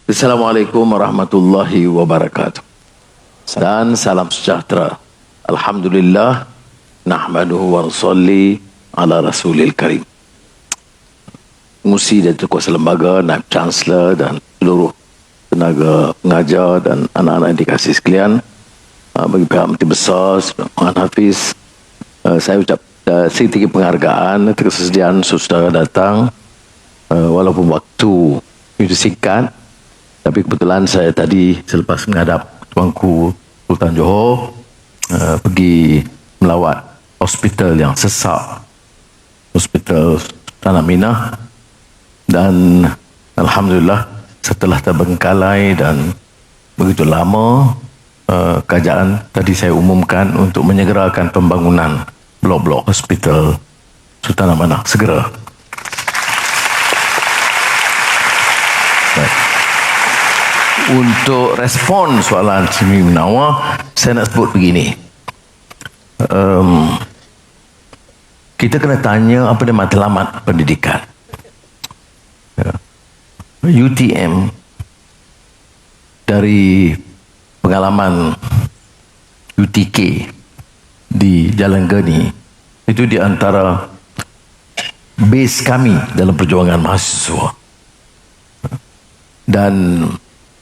Assalamualaikum warahmatullahi wabarakatuh. Dan salam sejahtera. Alhamdulillah, nahmaduhu wa nusalli ala rasulil karim. Musi dan Kuasa Lembaga, Naib Chancellor dan seluruh tenaga pengajar dan anak-anak yang dikasihi sekalian, bagi pihak Menteri Besar, Muhammad Hafiz, saya ucap setinggi penghargaan atas kesediaan saudara datang, walaupun waktu itu singkat. Tapi kebetulan saya tadi selepas menghadap Tuanku Sultan Johor pergi melawat hospital yang sesak, Hospital Sultan Aminah, dan Alhamdulillah setelah terbengkalai dan begitu lama kerajaan tadi saya umumkan untuk menyegerakan pembangunan blok-blok Hospital Sultan Aminah segera. Baik. Untuk respon soalan Simi Munawar, saya nak sebut begini. Kita kena tanya apa dia matlamat pendidikan. UTM dari pengalaman UTK di Jalan Geni, itu di antara base kami dalam perjuangan mahasiswa. Dan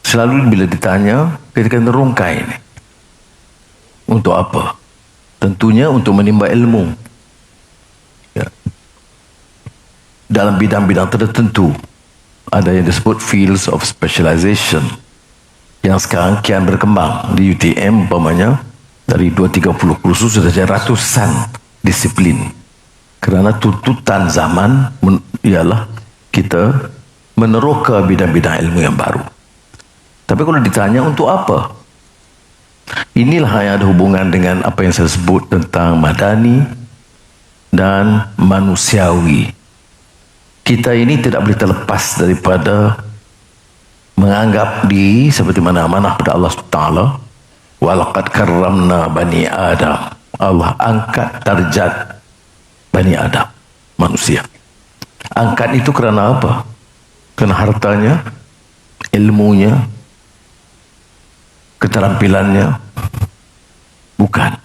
selalu bila ditanya, kita kena rungkai ini. Untuk apa? Tentunya untuk menimba ilmu. Ya. Dalam bidang-bidang tertentu, ada yang disebut fields of specialization, yang sekarang kian berkembang. Di UTM, umpamanya, dari 230 kursus sudah ada ratusan disiplin. Kerana tuntutan zaman ialah kita meneroka bidang-bidang ilmu yang baru. Tapi kalau ditanya untuk apa? Inilah yang ada hubungan dengan apa yang saya sebut tentang madani dan manusiawi. Kita ini tidak boleh terlepas daripada menganggap diri seperti mana amanah pada Allah SWT. Walaqad karramna bani Adam. Allah angkat darjat bani Adam, manusia. Angkat itu kerana apa? Kerana hartanya, ilmunya, keterampilannya? Bukan.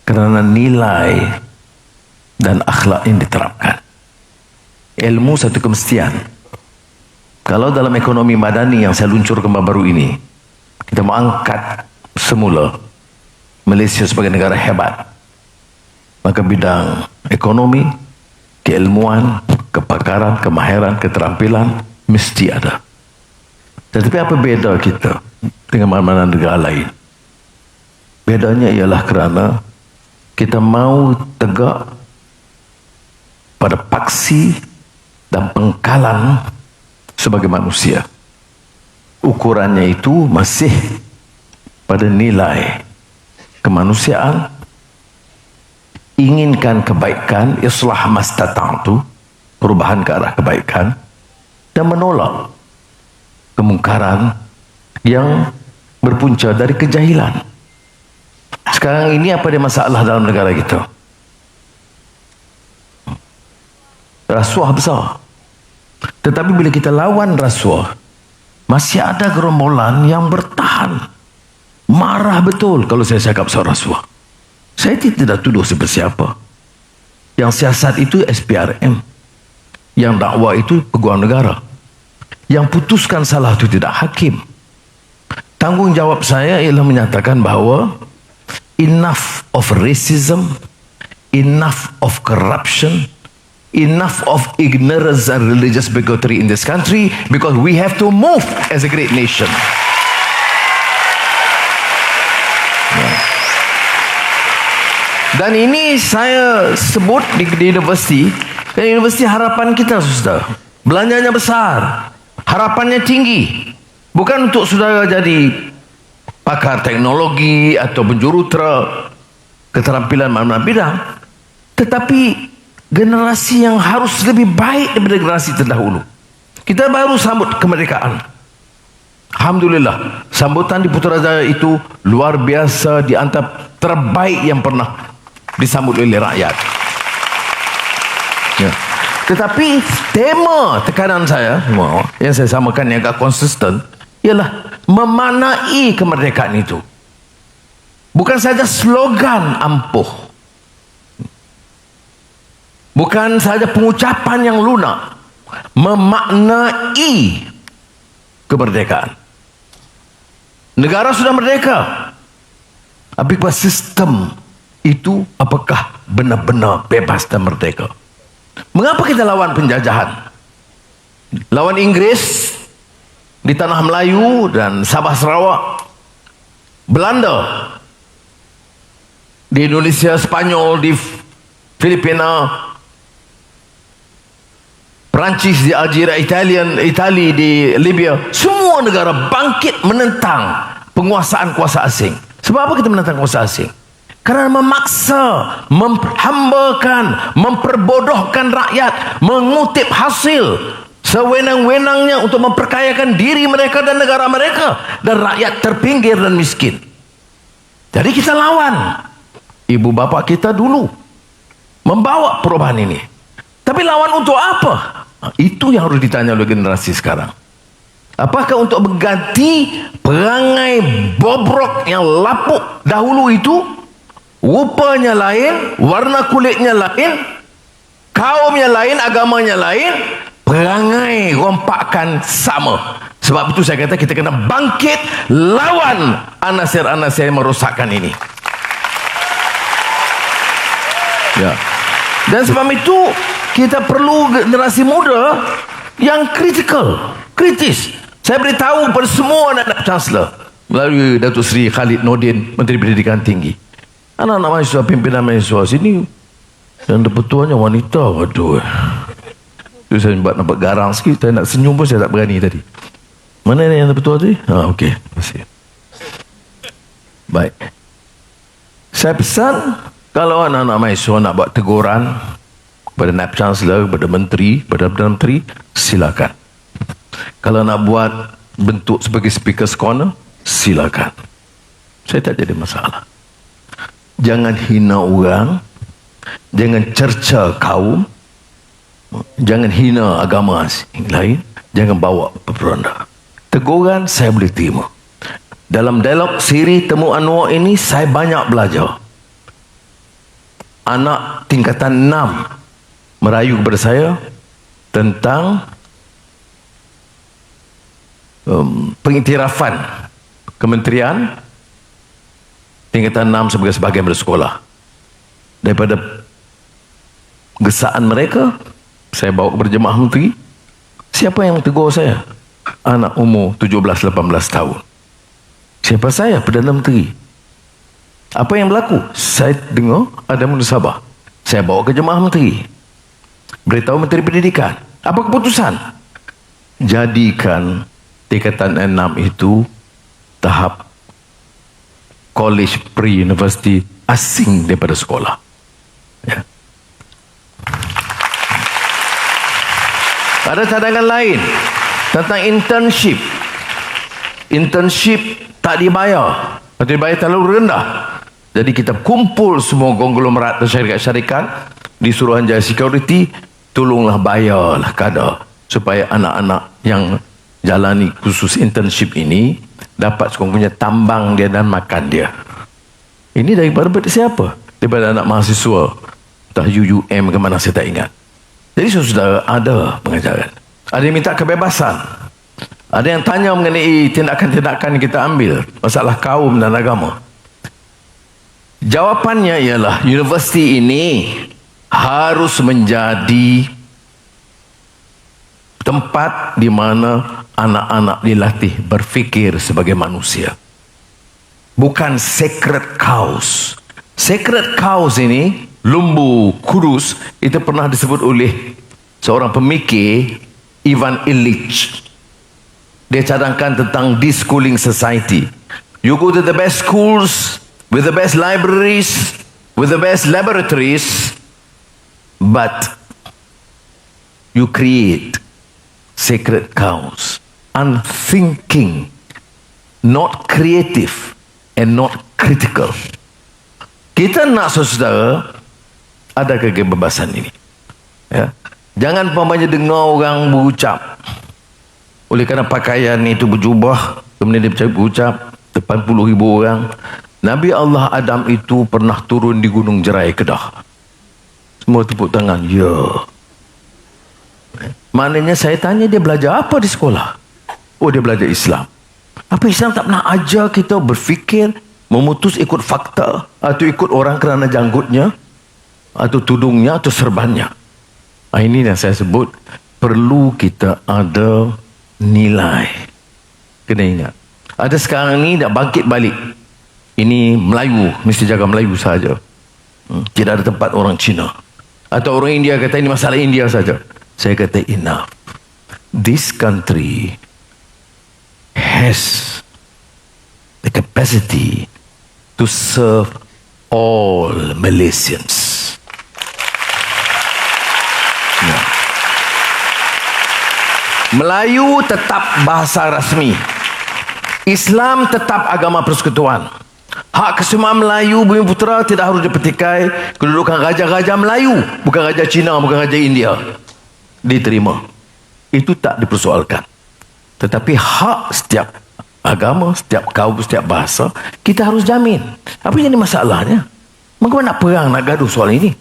Kerana nilai dan akhlak yang diterapkan. Ilmu satu kemestian. Kalau dalam ekonomi madani yang saya luncurkan baru ini, kita mau angkat semula Malaysia sebagai negara hebat, maka bidang ekonomi, keilmuan, kepakaran, kemahiran, keterampilan mesti ada. Tetapi apa beza kita dengan mana-mana negara lain? Bedanya ialah kerana kita mau tegak pada paksi dan pengkalan sebagai manusia. Ukurannya itu masih pada nilai kemanusiaan, inginkan kebaikan, islah mastata'tu, perubahan ke arah kebaikan, dan menolak kemungkaran yang berpunca dari kejahilan. Sekarang ini apa dia masalah dalam negara kita? Rasuah besar. Tetapi bila kita lawan rasuah, masih ada gerombolan yang bertahan. Marah betul kalau saya cakap soal rasuah. Saya tidak tuduh siapa-siapa. Yang siasat itu SPRM. Yang dakwah itu peguam negara. Yang putuskan salah itu tidak hakim. Tanggungjawab saya ialah menyatakan bahawa enough of racism, enough of corruption, enough of ignorance and religious bigotry in this country, because we have to move as a great nation. Dan ini saya sebut di universiti. Dan universiti harapan kita, saudara, belanjanya besar, harapannya tinggi. Bukan untuk saudara jadi pakar teknologi atau penjurutera, keterampilan mana-mana bidang, tetapi generasi yang harus lebih baik daripada generasi terdahulu. Kita baru sambut kemerdekaan. Alhamdulillah, sambutan di Putrajaya itu luar biasa, di antara terbaik yang pernah disambut oleh rakyat. Ya. Tetapi tema tekanan saya yang saya samakan yang agak konsisten ialah memaknai kemerdekaan itu. Bukan saja slogan ampuh, bukan saja pengucapan yang lunak, memaknai kemerdekaan. Negara sudah merdeka, tapi sistem itu apakah benar-benar bebas dan merdeka? Mengapa kita lawan penjajahan? Lawan Inggris di tanah Melayu dan Sabah Sarawak, Belanda di Indonesia, Spanyol di Filipina, Perancis di Algeria, Itali di Libya. Semua negara bangkit menentang penguasaan kuasa asing. Sebab apa kita menentang kuasa asing? Kerana memaksa, menghambakan, memperbodohkan rakyat, mengutip hasil sewenang-wenangnya untuk memperkayakan diri mereka dan negara mereka, dan rakyat terpinggir dan miskin. Jadi kita lawan. Ibu bapa kita dulu membawa perubahan ini. Tapi lawan untuk apa? Itu yang harus ditanya oleh generasi sekarang. Apakah untuk mengganti perangai bobrok yang lapuk dahulu itu? Rupanya lain, warna kulitnya lain, kaumnya lain, agamanya lain, perangai rompakan sama. Sebab itu saya kata kita kena bangkit lawan anasir-anasir yang merosakkan ini. Ya. Dan sebab itu kita perlu generasi muda yang kritis. Saya beritahu kepada semua anak-anak Chancellor melalui Datuk Seri Khalid Nordin, Menteri Pendidikan Tinggi. Anak-anak mahasiswa, pimpinan mahasiswa sini yang ketuanya wanita. Waduh, itu saya nampak garang sikit. Saya nak senyum pun saya tak berani tadi. Mana yang ketua tadi? Okey, terima kasih. Baik, saya pesan, kalau anak-anak mahasiswa nak buat teguran kepada Naib Chancellor, kepada Menteri, kepada Perdana Menteri, silakan. Kalau nak buat bentuk sebagai Speaker's Corner, silakan. Saya tak jadi masalah. Jangan hina orang, jangan cerca kaum, jangan hina agama lain, jangan bawa propaganda. Teguran saya boleh terima. Dalam dialog siri Temu Anwar ini saya banyak belajar. Anak tingkatan 6 merayu kepada saya tentang pengiktirafan kementerian tingkatan 6 sebagai sebahagian dari sekolah. Daripada gesaan mereka, saya bawa kepada jemaah menteri. Siapa yang tegur saya? Anak umur 17-18 tahun. Siapa saya? Perdana Menteri. Apa yang berlaku? Saya dengar ada munasabah. Saya bawa ke jemaah menteri. Beritahu Menteri Pendidikan. Apa keputusan? Jadikan tingkatan 6 itu tahap college pre-university asing daripada sekolah. Ya. Ada cadangan lain tentang internship. Internship tak dibayar. Tak dibayar terlalu rendah. Jadi kita kumpul semua konglomerat dan syarikat-syarikat di Suruhanjaya Security, tolonglah bayarlah kadar supaya anak-anak yang jalani khusus internship ini dapat sekurang-kurangnya tambang dia dan makan dia. Ini daripada siapa? Daripada anak mahasiswa, entah UUM ke mana saya tak ingat. Jadi saudara, ada pengajaran. Ada yang minta kebebasan. Ada yang tanya mengenai tindakan-tindakan yang kita ambil masalah kaum dan agama. Jawapannya ialah universiti ini harus menjadi tempat di mana anak-anak dilatih berfikir sebagai manusia. Bukan sacred cows. Sacred cows ini, lumbu kudus, itu pernah disebut oleh seorang pemikir, Ivan Illich. Dia cadangkan tentang deschooling society. You go to the best schools, with the best libraries, with the best laboratories, but you create sacred cows, unthinking, not creative, and not critical. Kita nak saudara ada kebebasan ini. Ya. Jangan umpamanya dengar orang berucap. Oleh kerana pakaian itu berjubah, kemudian dia berucap depan puluh ribu orang. Nabi Allah Adam itu pernah turun di Gunung Jerai, Kedah. Semua tepuk tangan. Ya. Maknanya saya tanya, dia belajar apa di sekolah? Oh, dia belajar Islam. Apa Islam tak pernah ajar kita berfikir, memutus ikut fakta, atau ikut orang kerana janggutnya, atau tudungnya, atau serbannya. Ini yang saya sebut, perlu kita ada nilai. Kena ingat. Ada sekarang ni dah bangkit balik. Ini Melayu, mesti jaga Melayu saja. Tidak ada tempat orang Cina. Atau orang India kata ini masalah India saja. Saya kata enough. This country has the capacity to serve all Malaysians. Melayu tetap bahasa rasmi. Islam tetap agama persekutuan. Hak kesemuan Melayu Bumi Putera tidak harus dipertikai. Kedudukan raja-raja Melayu, bukan raja Cina, bukan raja India, diterima. Itu tak dipersoalkan. Tetapi hak setiap agama, setiap kaum, setiap bahasa, kita harus jamin. Apa jadi masalahnya? Mengapa nak perang, nak gaduh soal ini?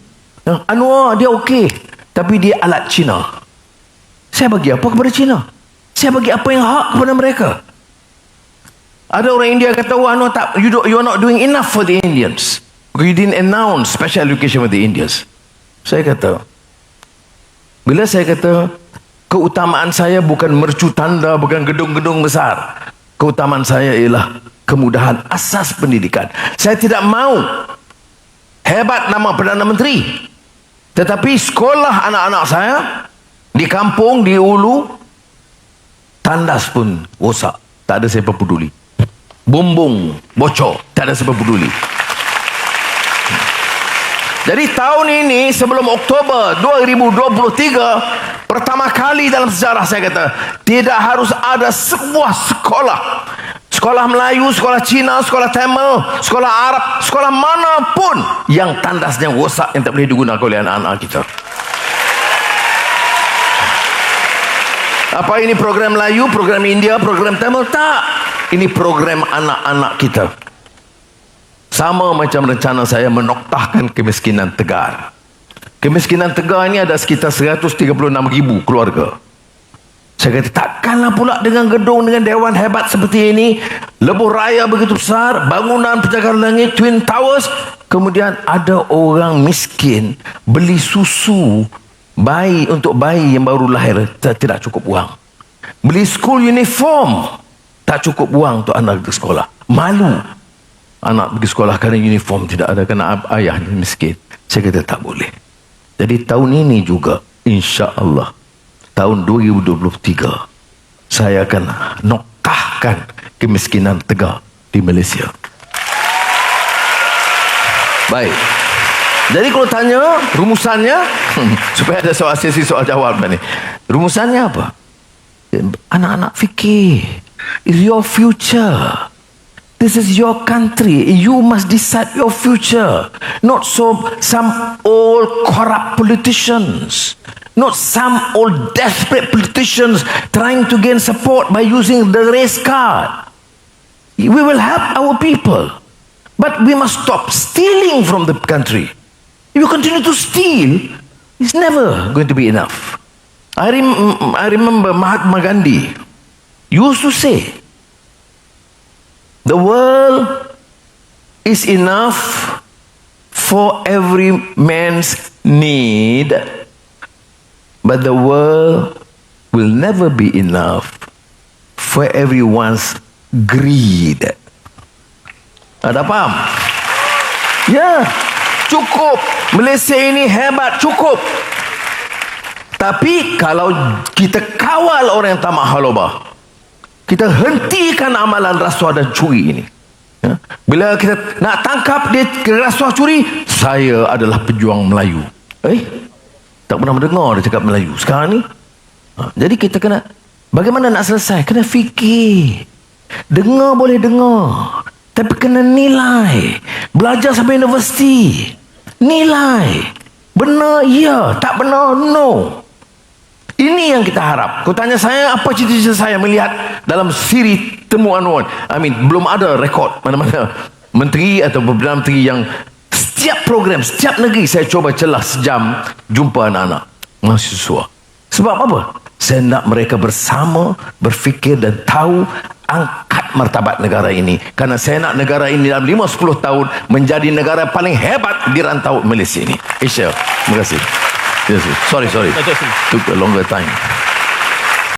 Anwar dia okey, tapi dia alat Cina. Saya bagi apa kepada Cina? Saya bagi apa yang hak kepada mereka? Ada orang India kata, oh, Anwar tak, you are not doing enough for the Indians. Because you didn't announce special education for the Indians. Saya kata, bila saya kata, keutamaan saya bukan mercu tanda, bukan gedung-gedung besar. Keutamaan saya ialah kemudahan asas pendidikan. Saya tidak mau hebat nama Perdana Menteri, tetapi sekolah anak-anak saya di kampung, di Ulu, tandas pun rosak. Tak ada siapa peduli. Bumbung bocor, tak ada siapa peduli. Jadi tahun ini, sebelum Oktober 2023, pertama kali dalam sejarah saya kata, tidak harus ada sebuah sekolah, sekolah Melayu, sekolah Cina, sekolah Tamil, sekolah Arab, sekolah manapun yang tandasnya rosak, yang tak boleh digunakan oleh anak-anak kita. Apa ini program Melayu, program India, program Tamil? Tak. Ini program anak-anak kita. Sama macam rencana saya menoktahkan kemiskinan tegar. Kemiskinan tegar ini ada sekitar 136,000 keluarga. Saya kata, takkanlah pula dengan gedung, dengan dewan hebat seperti ini, lebuh raya begitu besar, bangunan pencakar langit, Twin Towers, kemudian ada orang miskin beli susu bayi untuk bayi yang baru lahir, tidak cukup wang. Beli school uniform, tak cukup wang untuk anak pergi sekolah. Malu anak pergi sekolah kerana uniform tidak ada, kerana ayahnya miskin. Saya kata tak boleh. Jadi tahun ini juga, insya-Allah, tahun 2023, saya akan noktahkan kemiskinan tegar di Malaysia. Baik. Jadi kalau tanya rumusannya, supaya ada soal sesi soal jawab ni. Rumusannya apa? Anak-anak fikir. It's your future. This is your country. You must decide your future. Not some old corrupt politicians. Not some old desperate politicians trying to gain support by using the race card. We will help our people. But we must stop stealing from the country. If you continue to steal, it's never going to be enough. I remember Mahatma Gandhi used to say, the world is enough for every man's need, but the world will never be enough for everyone's greed. Ada faham? Ya, cukup. Malaysia ini hebat, cukup. Tapi kalau kita kawal orang yang tak mahaloba, kita hentikan amalan rasuah dan curi ini. Ya? Bila kita nak tangkap dia rasuah curi, saya adalah pejuang Melayu. Tak pernah mendengar dia cakap Melayu. Sekarang ni, jadi kita kena, bagaimana nak selesai? Kena fikir. Dengar boleh dengar, tapi kena nilai. Belajar sampai universiti, nilai. Benar, ya. Tak benar, no. Ini yang kita harap. Kau tanya saya apa cita-cita saya melihat dalam siri Temu Anwar. Belum ada rekod mana-mana menteri atau Perdana Menteri yang setiap program, setiap negeri saya coba celah sejam jumpa anak-anak mahasiswa. Sebab apa? Saya nak mereka bersama berfikir dan tahu angkat martabat negara ini. Karena saya nak negara ini dalam 5-10 tahun menjadi negara paling hebat di rantau Malaysia ini. Asia. Terima kasih. Yes, sorry. Took a longer time.